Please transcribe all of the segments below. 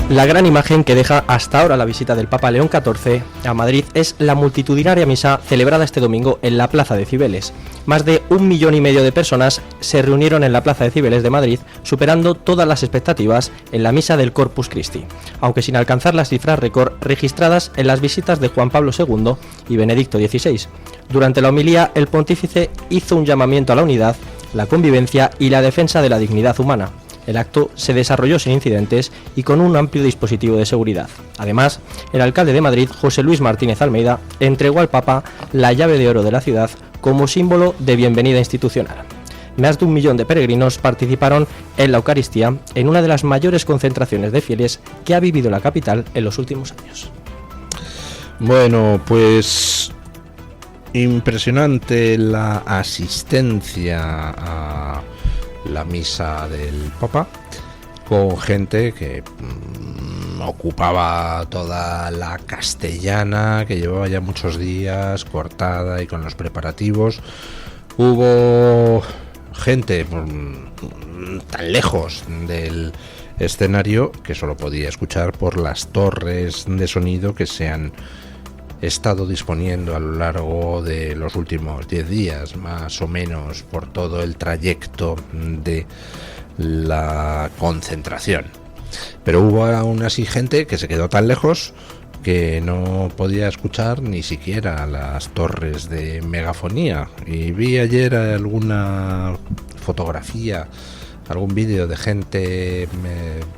La gran imagen que deja hasta ahora la visita del Papa León XIV a Madrid es la multitudinaria misa celebrada este domingo en la Plaza de Cibeles. Más de 1,5 millones de personas se reunieron en la Plaza de Cibeles de Madrid, superando todas las expectativas en la misa del Corpus Christi, aunque sin alcanzar las cifras récord registradas en las visitas de Juan Pablo II y Benedicto XVI. Durante la homilía, el pontífice hizo un llamamiento a la unidad, la convivencia y la defensa de la dignidad humana. El acto se desarrolló sin incidentes y con un amplio dispositivo de seguridad. Además, el alcalde de Madrid, José Luis Martínez Almeida, entregó al Papa la llave de oro de la ciudad como símbolo de bienvenida institucional. Más de 1 millón de peregrinos participaron en la Eucaristía en una de las mayores concentraciones de fieles que ha vivido la capital en los últimos años. Bueno, pues impresionante la asistencia a la misa del Papa, con gente que ocupaba toda la Castellana, que llevaba ya muchos días cortada y con los preparativos. Hubo gente tan lejos del escenario que solo podía escuchar por las torres de sonido que se han estado disponiendo a lo largo de los últimos 10 días, más o menos, por todo el trayecto de la concentración. Pero hubo aún así gente que se quedó tan lejos que no podía escuchar ni siquiera las torres de megafonía. Y vi ayer alguna fotografía, algún vídeo de gente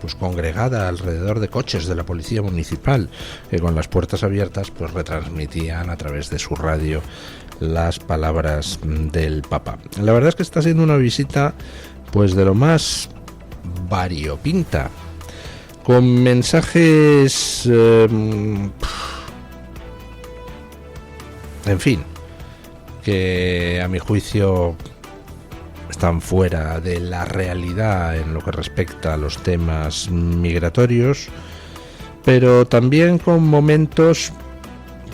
pues congregada alrededor de coches de la policía municipal, que con las puertas abiertas pues retransmitían a través de su radio las palabras del Papa. La verdad es que está siendo una visita pues de lo más variopinta, con mensajes en fin, que a mi juicio están fuera de la realidad en lo que respecta a los temas migratorios, pero también con momentos,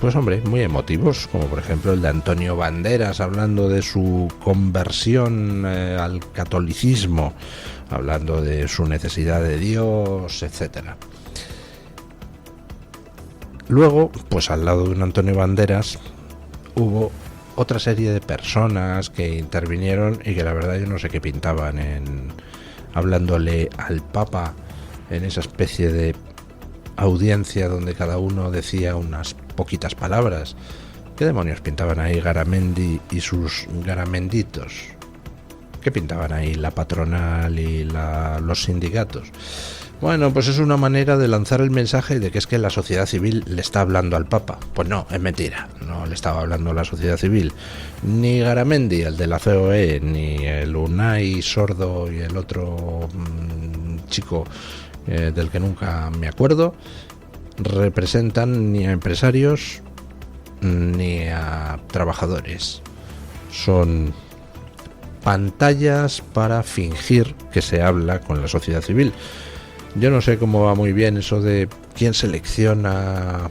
pues hombre, muy emotivos, como por ejemplo el de Antonio Banderas hablando de su conversión al catolicismo, hablando de su necesidad de Dios, etcétera. Luego, pues al lado de un Antonio Banderas hubo otra serie de personas que intervinieron y que la verdad yo no sé qué pintaban hablándole al Papa en esa especie de audiencia donde cada uno decía unas poquitas palabras. ¿Qué demonios pintaban ahí Garamendi y sus garamenditos? ¿Qué pintaban ahí la patronal y los sindicatos? Bueno, pues es una manera de lanzar el mensaje de que es que la sociedad civil le está hablando al Papa. Pues no, es mentira, no le estaba hablando a la sociedad civil. Ni Garamendi, el de la COE, ni el Unai sordo y el otro chico del que nunca me acuerdo, representan ni a empresarios ni a trabajadores. Son pantallas para fingir que se habla con la sociedad civil. Yo no sé cómo va muy bien eso de quién selecciona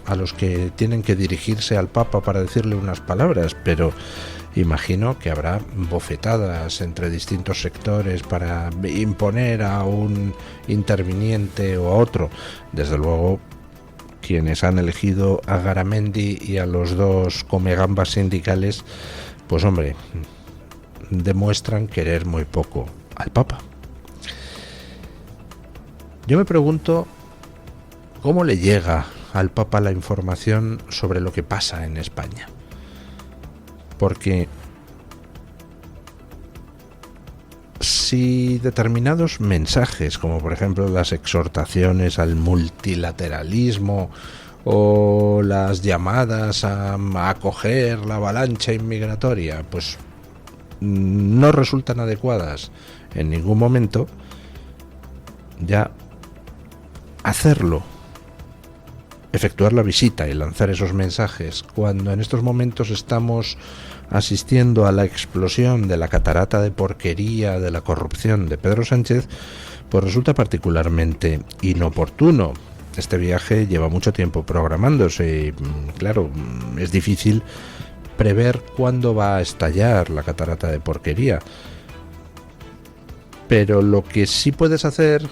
a los que tienen que dirigirse al Papa para decirle unas palabras, pero imagino que habrá bofetadas entre distintos sectores para imponer a un interviniente o a otro. Desde luego, quienes han elegido a Garamendi y a los dos comegambas sindicales, pues hombre, demuestran querer muy poco al Papa. Yo me pregunto cómo le llega al Papa la información sobre lo que pasa en España. Porque si determinados mensajes, como por ejemplo las exhortaciones al multilateralismo o las llamadas a acoger la avalancha inmigratoria, pues no resultan adecuadas en ningún momento, ya hacerlo, efectuar la visita y lanzar esos mensajes cuando en estos momentos estamos asistiendo a la explosión de la catarata de porquería de la corrupción de Pedro Sánchez, pues resulta particularmente inoportuno. Este viaje lleva mucho tiempo programándose y, claro, es difícil prever cuándo va a estallar la catarata de porquería. Pero lo que sí puedes hacer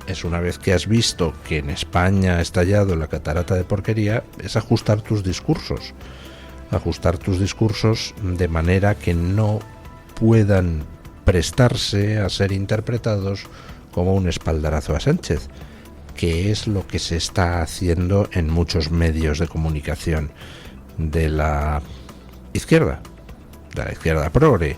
es, una vez que has visto que en España ha estallado la catarata de porquería, es ajustar tus discursos de manera que no puedan prestarse a ser interpretados como un espaldarazo a Sánchez, que es lo que se está haciendo en muchos medios de comunicación de la izquierda progre.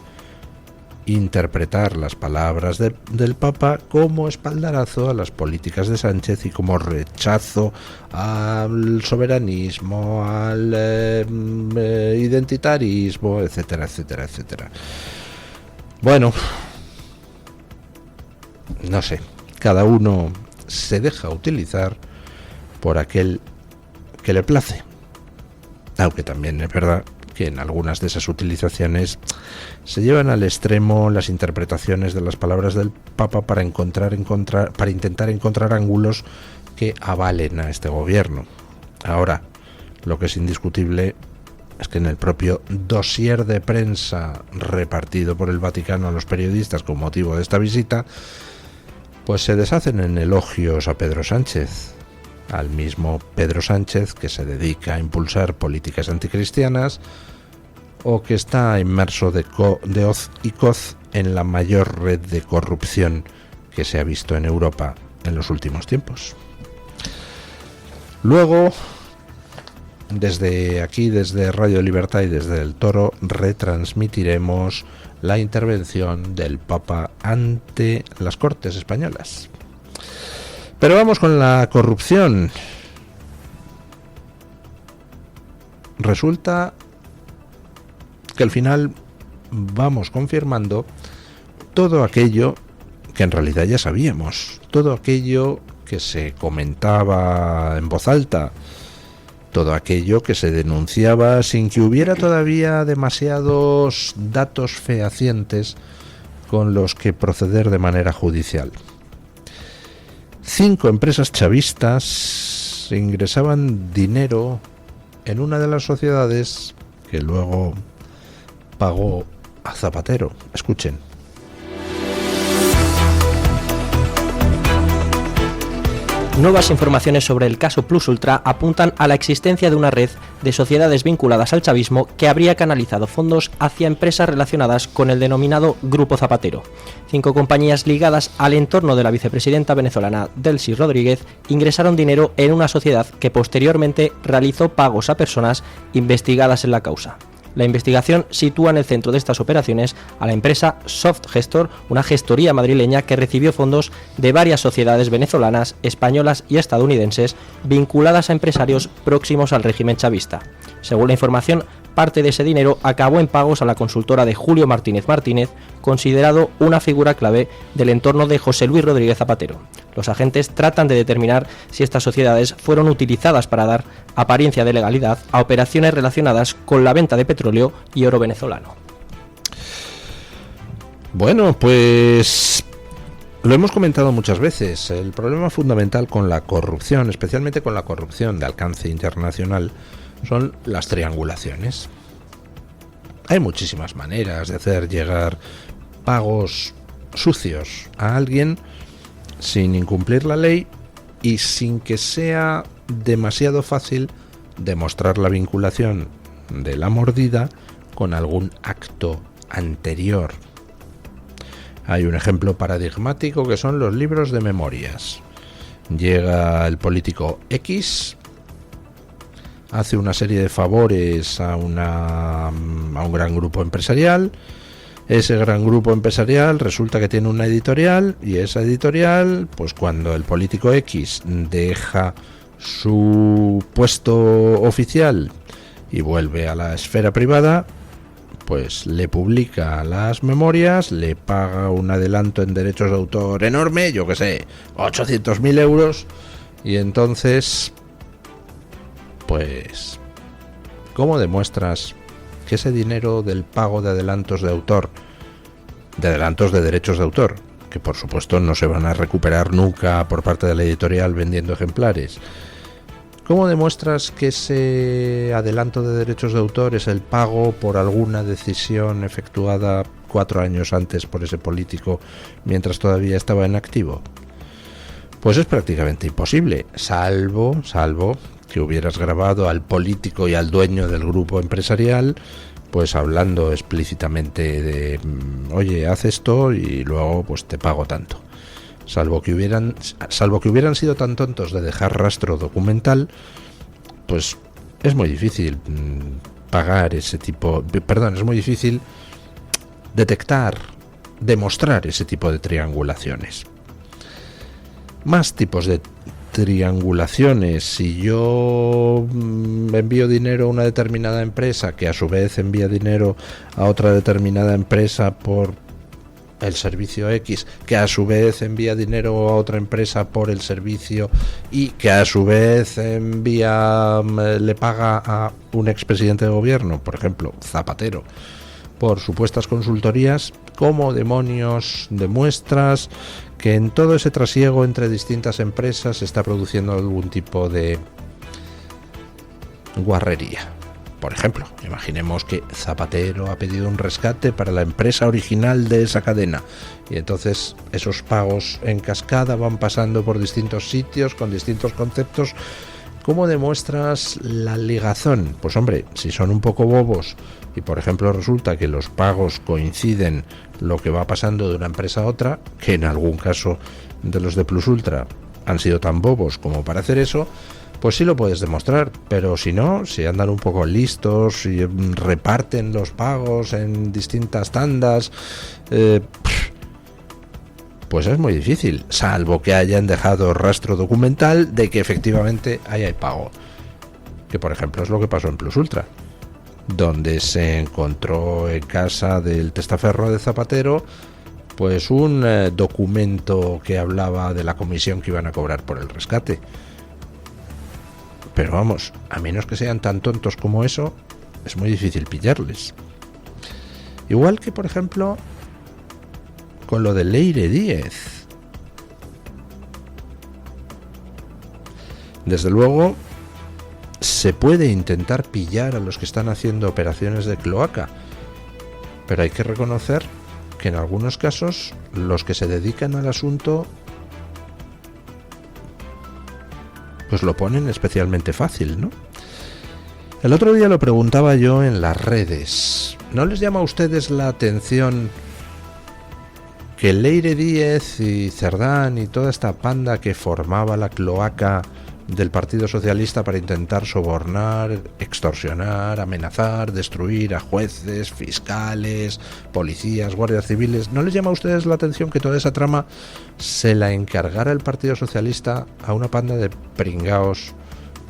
Interpretar las palabras del Papa como espaldarazo a las políticas de Sánchez y como rechazo al soberanismo, al identitarismo, etcétera, etcétera, etcétera. Bueno, no sé, cada uno se deja utilizar por aquel que le place, aunque también es verdad que en algunas de esas utilizaciones se llevan al extremo las interpretaciones de las palabras del Papa para intentar encontrar ángulos que avalen a este gobierno. Ahora, lo que es indiscutible es que en el propio dossier de prensa repartido por el Vaticano a los periodistas con motivo de esta visita, pues se deshacen en elogios a Pedro Sánchez, al mismo Pedro Sánchez que se dedica a impulsar políticas anticristianas o que está inmerso de hoz y coz en la mayor red de corrupción que se ha visto en Europa en los últimos tiempos. Luego, desde aquí, desde Radio Libertad y desde El Toro, retransmitiremos la intervención del Papa ante las Cortes españolas. Pero vamos con la corrupción. Resulta que al final vamos confirmando todo aquello que en realidad ya sabíamos, todo aquello que se comentaba en voz alta, todo aquello que se denunciaba sin que hubiera todavía demasiados datos fehacientes con los que proceder de manera judicial. 5 empresas chavistas ingresaban dinero en una de las sociedades que luego pagó a Zapatero. Escuchen. Nuevas informaciones sobre el caso Plus Ultra apuntan a la existencia de una red de sociedades vinculadas al chavismo que habría canalizado fondos hacia empresas relacionadas con el denominado Grupo Zapatero. 5 compañías ligadas al entorno de la vicepresidenta venezolana Delcy Rodríguez ingresaron dinero en una sociedad que posteriormente realizó pagos a personas investigadas en la causa. La investigación sitúa en el centro de estas operaciones a la empresa Softgestor, una gestoría madrileña que recibió fondos de varias sociedades venezolanas, españolas y estadounidenses vinculadas a empresarios próximos al régimen chavista. Según la información, parte de ese dinero acabó en pagos a la consultora de Julio Martínez Martínez, considerado una figura clave del entorno de José Luis Rodríguez Zapatero. Los agentes tratan de determinar si estas sociedades fueron utilizadas para dar apariencia de legalidad a operaciones relacionadas con la venta de petróleo y oro venezolano. Bueno, pues lo hemos comentado muchas veces. El problema fundamental con la corrupción, especialmente con la corrupción de alcance internacional, son las triangulaciones. Hay muchísimas maneras de hacer llegar pagos sucios a alguien sin incumplir la ley y sin que sea demasiado fácil demostrar la vinculación de la mordida con algún acto anterior. Hay un ejemplo paradigmático que son los libros de memorias. Llega el político X, hace una serie de favores a un gran grupo empresarial. Ese gran grupo empresarial resulta que tiene una editorial, y esa editorial, pues cuando el político X deja su puesto oficial y vuelve a la esfera privada, pues le publica las memorias, le paga un adelanto en derechos de autor enorme, yo que sé, 800.000 euros, y entonces, pues, ¿cómo demuestras que ese dinero del pago de adelantos de autor, de adelantos de derechos de autor, que por supuesto no se van a recuperar nunca por parte de la editorial vendiendo ejemplares, cómo demuestras que ese adelanto de derechos de autor es el pago por alguna decisión efectuada 4 años antes por ese político mientras todavía estaba en activo? Pues es prácticamente imposible, salvo que hubieras grabado al político y al dueño del grupo empresarial, pues hablando explícitamente de, oye, haz esto y luego pues te pago tanto. Salvo que hubieran sido tan tontos de dejar rastro documental, pues es muy difícil pagar ese tipo, es muy difícil demostrar ese tipo de triangulaciones. Más tipos de triangulaciones. Si yo envío dinero a una determinada empresa que a su vez envía dinero a otra determinada empresa por el servicio X, que a su vez envía dinero a otra empresa por el servicio Y, que a su vez le paga a un expresidente de gobierno, por ejemplo, Zapatero, por supuestas consultorías, ¿cómo demonios demuestras que en todo ese trasiego entre distintas empresas se está produciendo algún tipo de guarrería? Por ejemplo, imaginemos que Zapatero ha pedido un rescate para la empresa original de esa cadena y entonces esos pagos en cascada van pasando por distintos sitios con distintos conceptos. ¿Cómo demuestras la ligazón? Pues hombre, si son un poco bobos y por ejemplo resulta que los pagos coinciden lo que va pasando de una empresa a otra, que en algún caso de los de Plus Ultra han sido tan bobos como para hacer eso, pues sí lo puedes demostrar. Pero si no, si andan un poco listos y reparten los pagos en distintas tandas, pues es muy difícil, salvo que hayan dejado rastro documental de que efectivamente ahí hay pago, que por ejemplo es lo que pasó en Plus Ultra, donde se encontró en casa del testaferro de Zapatero pues un documento que hablaba de la comisión que iban a cobrar por el rescate. Pero vamos, a menos que sean tan tontos como eso, es muy difícil pillarles. Igual que por ejemplo con lo de Leire Díez. Desde luego se puede intentar pillar a los que están haciendo operaciones de cloaca, pero hay que reconocer que en algunos casos los que se dedican al asunto pues lo ponen especialmente fácil, ¿no? El otro día lo preguntaba yo en las redes. ¿No les llama a ustedes la atención que Leire Díez y Cerdán y toda esta panda que formaba la cloaca del Partido Socialista para intentar sobornar, extorsionar, amenazar, destruir a jueces, fiscales, policías, guardias civiles, ¿no les llama a ustedes la atención que toda esa trama se la encargara el Partido Socialista a una panda de pringaos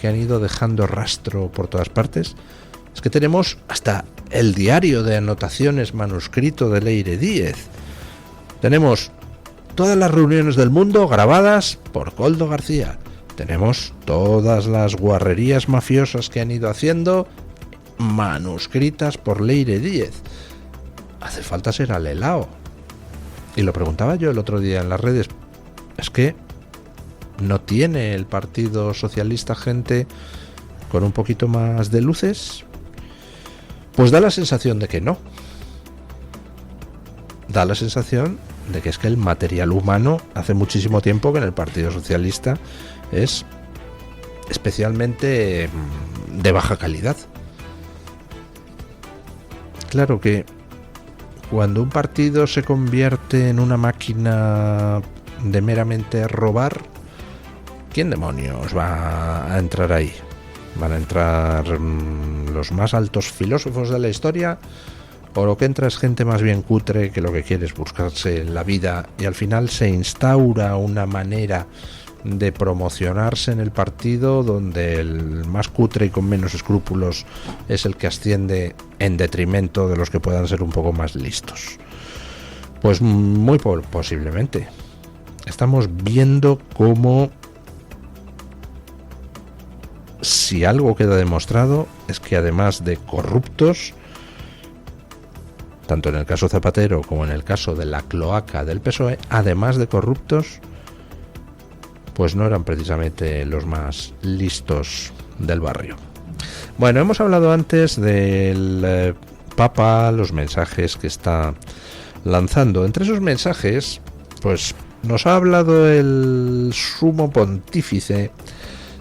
que han ido dejando rastro por todas partes? Es que tenemos hasta el diario de anotaciones manuscrito de Leire Díez. Tenemos todas las reuniones del mundo grabadas por Koldo García. Tenemos todas las guarrerías mafiosas que han ido haciendo manuscritas por Leire Díez. Hace falta ser alelao. Y lo preguntaba yo el otro día en las redes. Es que ¿no tiene el Partido Socialista gente con un poquito más de luces? Pues da la sensación de que no. Da la sensación de que es que el material humano hace muchísimo tiempo que en el Partido Socialista es especialmente de baja calidad. Claro que cuando un partido se convierte en una máquina de meramente robar, ¿quién demonios va a entrar ahí? ¿Van a entrar los más altos filósofos de la historia? ¿O lo que entra es gente más bien cutre que lo que quiere es buscarse la vida y al final se instaura una manera de promocionarse en el partido donde el más cutre y con menos escrúpulos es el que asciende en detrimento de los que puedan ser un poco más listos? Pues muy posiblemente. Estamos viendo cómo, si algo queda demostrado, es que además de corruptos, tanto en el caso Zapatero como en el caso de la cloaca del PSOE, además de corruptos, pues no eran precisamente los más listos del barrio. Bueno, hemos hablado antes del Papa, los mensajes que está lanzando. Entre esos mensajes, pues Nos ha hablado el sumo pontífice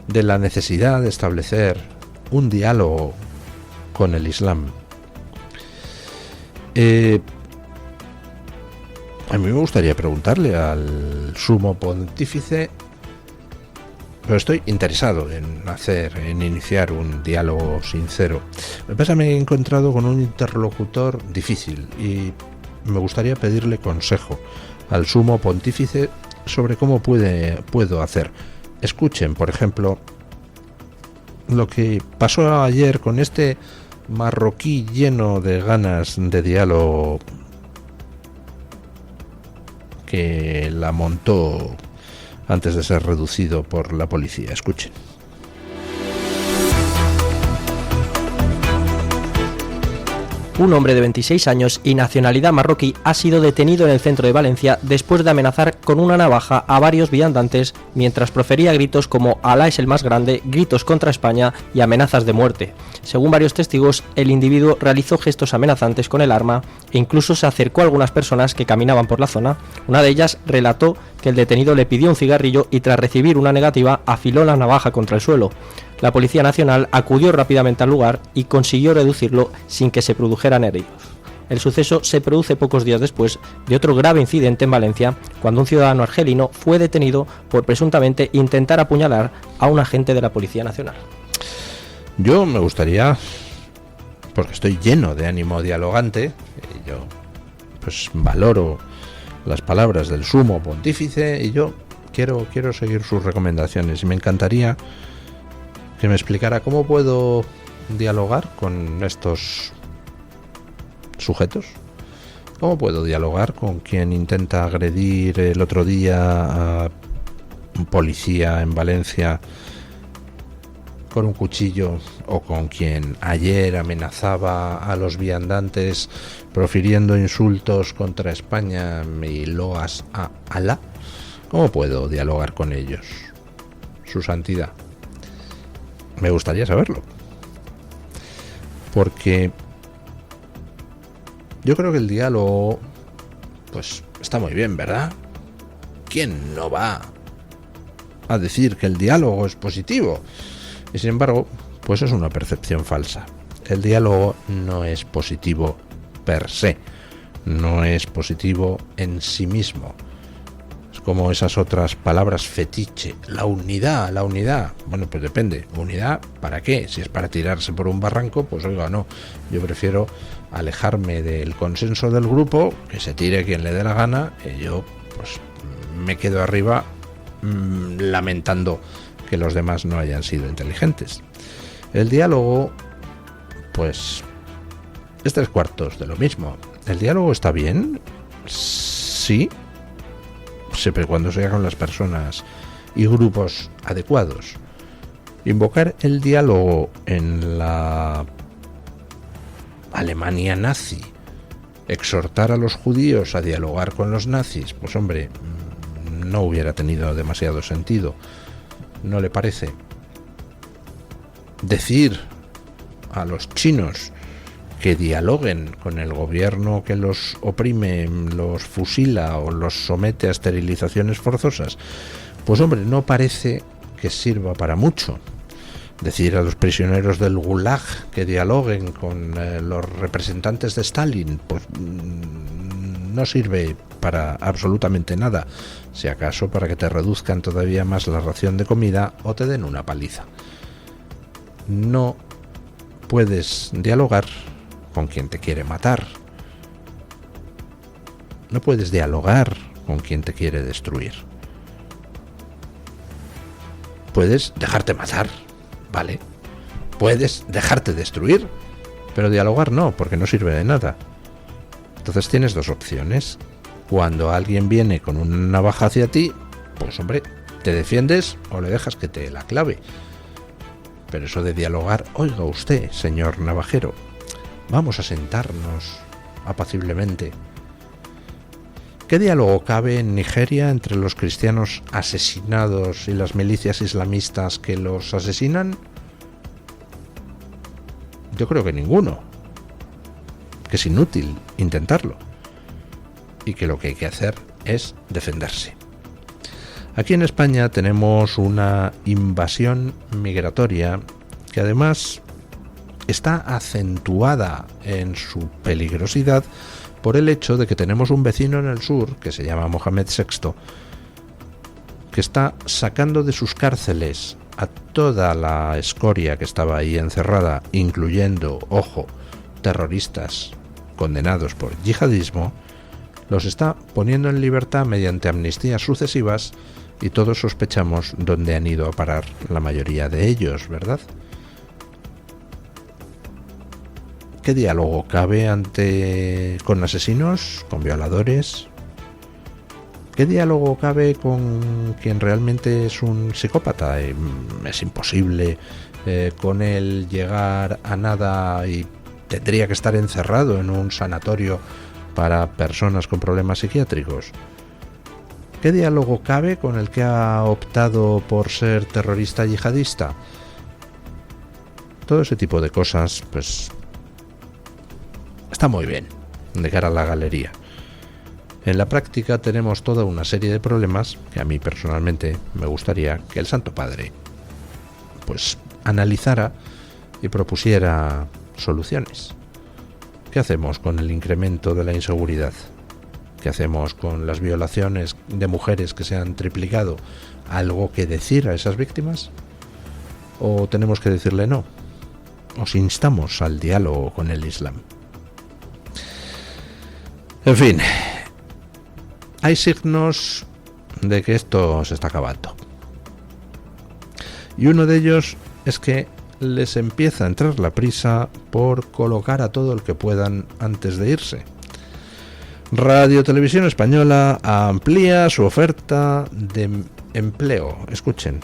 de la necesidad de establecer un diálogo con el Islam. A mí me gustaría preguntarle al sumo pontífice, pero estoy interesado en iniciar un diálogo sincero. Me pasa, me he encontrado con un interlocutor difícil y me gustaría pedirle consejo al sumo pontífice sobre cómo puedo hacer. Escuchen, por ejemplo, lo que pasó ayer con este marroquí lleno de ganas de diálogo que la montó antes de ser reducido por la policía. Escuchen. Un hombre de 26 años y nacionalidad marroquí ha sido detenido en el centro de Valencia después de amenazar con una navaja a varios viandantes mientras profería gritos como "Alá es el más grande", gritos contra España y amenazas de muerte. Según varios testigos, el individuo realizó gestos amenazantes con el arma e incluso se acercó a algunas personas que caminaban por la zona. Una de ellas relató que el detenido le pidió un cigarrillo y tras recibir una negativa afiló la navaja contra el suelo. La Policía Nacional acudió rápidamente al lugar y consiguió reducirlo sin que se produjeran heridos. El suceso se produce pocos días después de otro grave incidente en Valencia, cuando un ciudadano argelino fue detenido por presuntamente intentar apuñalar a un agente de la Policía Nacional. Yo me gustaría, porque estoy lleno de ánimo dialogante, y yo pues valoro las palabras del sumo pontífice y yo quiero seguir sus recomendaciones y me encantaría que me explicara cómo puedo dialogar con estos sujetos. ¿Cómo puedo dialogar con quien intenta agredir el otro día a un policía en Valencia con un cuchillo, o con quien ayer amenazaba a los viandantes profiriendo insultos contra España y loas a Alá? ¿Cómo puedo dialogar con ellos? Su santidad. Me gustaría saberlo, porque yo creo que el diálogo pues está muy bien, ¿verdad? ¿Quién no va a decir que el diálogo es positivo? Y sin embargo, pues es una percepción falsa. El diálogo no es positivo per se, no es positivo en sí mismo. Es como esas otras palabras fetiche, la unidad. Bueno, pues depende. ¿Unidad para qué? Si es para tirarse por un barranco, pues oiga, no. Yo prefiero alejarme del consenso del grupo, que se tire quien le dé la gana, y yo pues me quedo arriba lamentando que los demás no hayan sido inteligentes. El diálogo, pues, es 3/4 de lo mismo. ¿El diálogo está bien? Sí, siempre y cuando sea con las personas y grupos adecuados. Invocar el diálogo en la Alemania nazi, exhortar a los judíos a dialogar con los nazis, pues hombre, no hubiera tenido demasiado sentido. ¿No le parece? Decir a los chinos que dialoguen con el gobierno que los oprime, los fusila o los somete a esterilizaciones forzosas, pues hombre, no parece que sirva para mucho. Decir a los prisioneros del Gulag que dialoguen con los representantes de Stalin, pues no sirve para absolutamente nada, si acaso para que te reduzcan todavía más la ración de comida o te den una paliza. No puedes dialogar con quien te quiere matar. No puedes dialogar con quien te quiere destruir. Puedes dejarte matar, ¿vale? Puedes dejarte destruir, pero dialogar no, porque no sirve de nada. Entonces tienes dos opciones. Cuando alguien viene con una navaja hacia ti, pues hombre, te defiendes o le dejas que te la clave. Pero eso de dialogar, oiga usted, señor navajero, vamos a sentarnos apaciblemente. ¿Qué diálogo cabe en Nigeria entre los cristianos asesinados y las milicias islamistas que los asesinan? Yo creo que ninguno. Que es inútil intentarlo. Y que lo que hay que hacer es defenderse. Aquí en España tenemos una invasión migratoria que además está acentuada en su peligrosidad por el hecho de que tenemos un vecino en el sur, que se llama Mohamed VI, que está sacando de sus cárceles a toda la escoria que estaba ahí encerrada, incluyendo, ojo, terroristas condenados por yihadismo, los está poniendo en libertad mediante amnistías sucesivas y todos sospechamos dónde han ido a parar la mayoría de ellos, ¿verdad? ¿Qué diálogo cabe con asesinos, con violadores? ¿Qué diálogo cabe con quien realmente es un psicópata? Es imposible con él llegar a nada y tendría que estar encerrado en un sanatorio para personas con problemas psiquiátricos. ¿Qué diálogo cabe con el que ha optado por ser terrorista yihadista? Todo ese tipo de cosas, pues, está muy bien de cara a la galería. En la práctica tenemos toda una serie de problemas que a mí personalmente me gustaría que el Santo Padre pues analizara y propusiera soluciones. ¿Qué hacemos con el incremento de la inseguridad? ¿Qué hacemos con las violaciones de mujeres que se han triplicado? ¿Algo que decir a esas víctimas? ¿O tenemos que decirle no? ¿Os instamos al diálogo con el Islam? En fin, hay signos de que esto se está acabando. Y uno de ellos es que les empieza a entrar la prisa por colocar a todo el que puedan antes de irse. Radio Televisión Española amplía su oferta de empleo. Escuchen.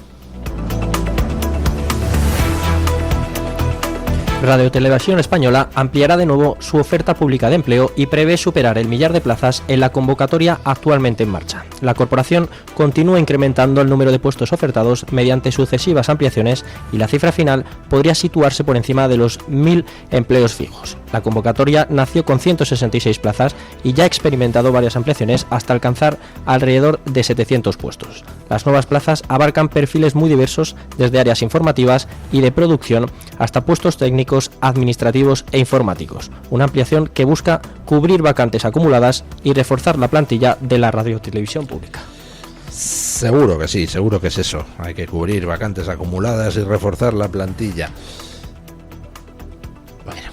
Radio Televisión Española ampliará de nuevo su oferta pública de empleo y prevé superar el 1.000.000 de plazas en la convocatoria actualmente en marcha. La corporación continúa incrementando el número de puestos ofertados mediante sucesivas ampliaciones y la cifra final podría situarse por encima de los 1.000 empleos fijos. La convocatoria nació con 166 plazas y ya ha experimentado varias ampliaciones hasta alcanzar alrededor de 700 puestos. Las nuevas plazas abarcan perfiles muy diversos, desde áreas informativas y de producción hasta puestos técnicos, administrativos e informáticos. Una ampliación que busca cubrir vacantes acumuladas y reforzar la plantilla de la radiotelevisión pública. Seguro que sí, seguro que es eso. Hay que cubrir vacantes acumuladas y reforzar la plantilla. Bueno.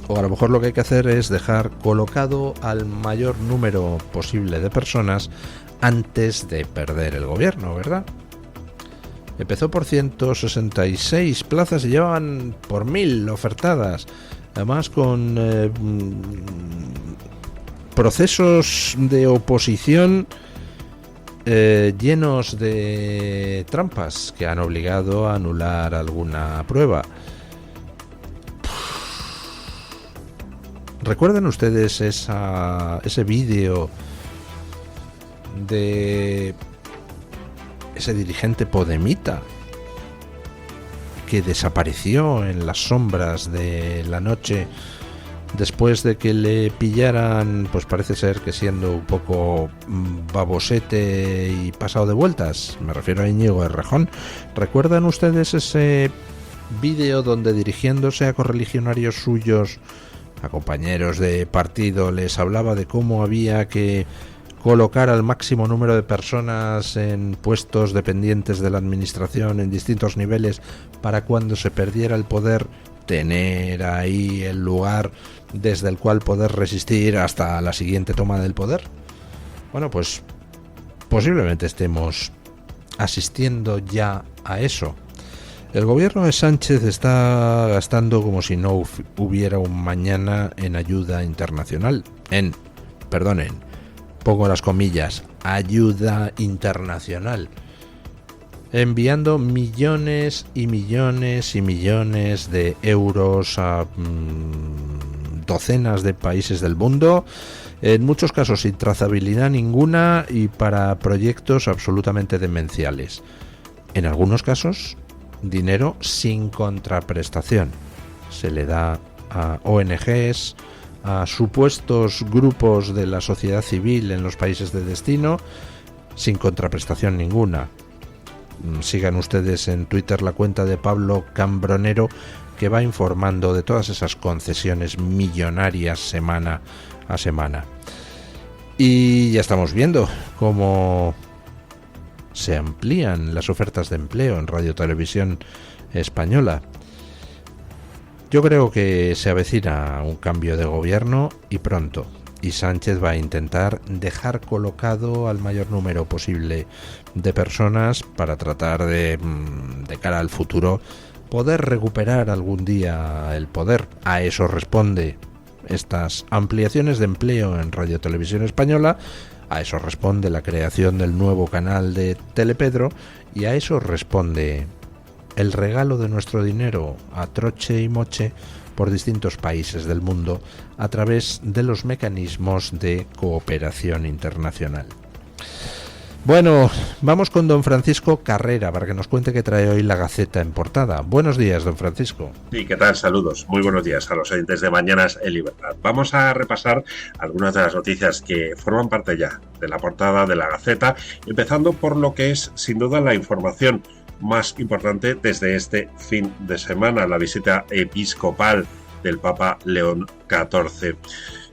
O a lo mejor lo que hay que hacer es dejar colocado al mayor número posible de personas antes de perder el gobierno, ¿verdad? Empezó por 166 plazas y llevan por 1.000 ofertadas. Además con procesos de oposición llenos de trampas que han obligado a anular alguna prueba. ¿Recuerdan ustedes ese vídeo de ese dirigente podemita que desapareció en las sombras de la noche después de que le pillaran, pues parece ser que siendo un poco babosete y pasado de vueltas? Me refiero a Íñigo Errejón. ¿Recuerdan ustedes ese vídeo donde, dirigiéndose a correligionarios suyos, a compañeros de partido, les hablaba de cómo había que colocar al máximo número de personas en puestos dependientes de la administración en distintos niveles para cuando se perdiera el poder tener ahí el lugar desde el cual poder resistir hasta la siguiente toma del poder? Bueno, pues posiblemente estemos asistiendo ya a eso. El gobierno de Sánchez está gastando como si no hubiera un mañana en ayuda internacional, pongo las comillas, ayuda internacional, enviando millones y millones y millones de euros a docenas de países del mundo, en muchos casos sin trazabilidad ninguna y para proyectos absolutamente demenciales. En algunos casos, dinero sin contraprestación. Se le da a ONGs, a supuestos grupos de la sociedad civil en los países de destino, sin contraprestación ninguna. Sigan ustedes en Twitter la cuenta de Pablo Cambronero, que va informando de todas esas concesiones millonarias semana a semana. Y ya estamos viendo cómo se amplían las ofertas de empleo en Radio Televisión Española. Yo creo que se avecina un cambio de gobierno y pronto. Y Sánchez va a intentar dejar colocado al mayor número posible de personas para tratar de cara al futuro, poder recuperar algún día el poder. A eso responde estas ampliaciones de empleo en Radio Televisión Española, a eso responde la creación del nuevo canal de Telepedro, y a eso responde el regalo de nuestro dinero a troche y moche por distintos países del mundo a través de los mecanismos de cooperación internacional. Bueno, vamos con don Francisco Carrera para que nos cuente qué trae hoy la Gaceta en portada. Buenos días, don Francisco. Sí, ¿qué tal? Saludos. Muy buenos días a los oyentes de Mañanas en Libertad. Vamos a repasar algunas de las noticias que forman parte ya de la portada de la Gaceta, empezando por lo que es, sin duda, la información más importante desde este fin de semana, la visita episcopal del Papa León XIV.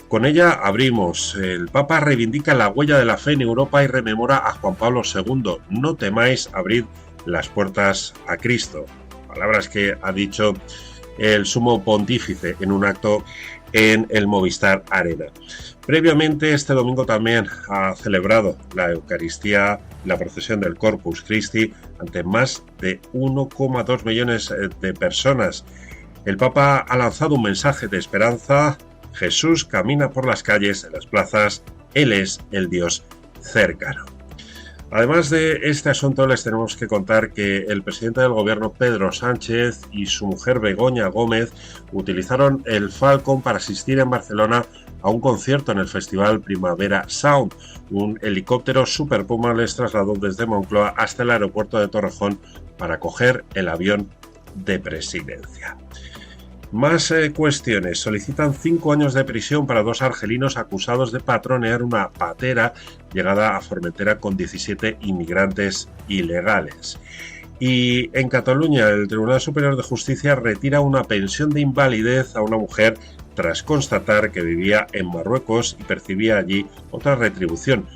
Con ella abrimos. El Papa reivindica la huella de la fe en Europa y rememora a Juan Pablo II. No temáis, abrid las puertas a Cristo. Palabras que ha dicho el sumo pontífice en un acto en el Movistar Arena. Previamente, este domingo también ha celebrado la Eucaristía, la procesión del Corpus Christi, ante más de 1,2 millones de personas. El Papa ha lanzado un mensaje de esperanza. Jesús camina por las calles, en las plazas, Él es el Dios cercano. Además de este asunto, les tenemos que contar que el presidente del gobierno, Pedro Sánchez, y su mujer Begoña Gómez utilizaron el Falcon para asistir en Barcelona a un concierto en el festival Primavera Sound. Un helicóptero Super Puma les trasladó desde Moncloa hasta el aeropuerto de Torrejón para coger el avión de presidencia. Más cuestiones. Solicitan 5 años de prisión para 2 argelinos acusados de patronear una patera llegada a Formentera con 17 inmigrantes ilegales. Y en Cataluña, el Tribunal Superior de Justicia retira una pensión de invalidez a una mujer tras constatar que vivía en Marruecos y percibía allí otra retribución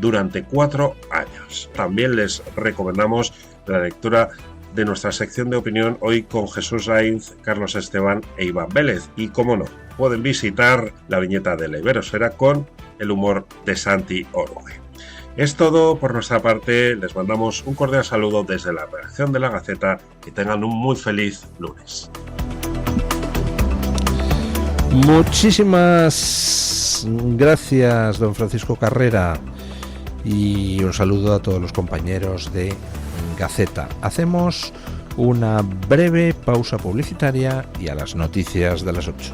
durante 4 años. También les recomendamos la lectura de nuestra sección de opinión hoy con Jesús Sainz, Carlos Esteban e Iván Vélez. Y como no, pueden visitar la viñeta de la Iberosfera con el humor de Santi Oroge. Es todo por nuestra parte. Les mandamos un cordial saludo desde la redacción de la Gaceta. Que tengan un muy feliz lunes. Muchísimas gracias, don Francisco Carrera, y un saludo a todos los compañeros de Gaceta. Hacemos una breve pausa publicitaria y a las noticias de las 8.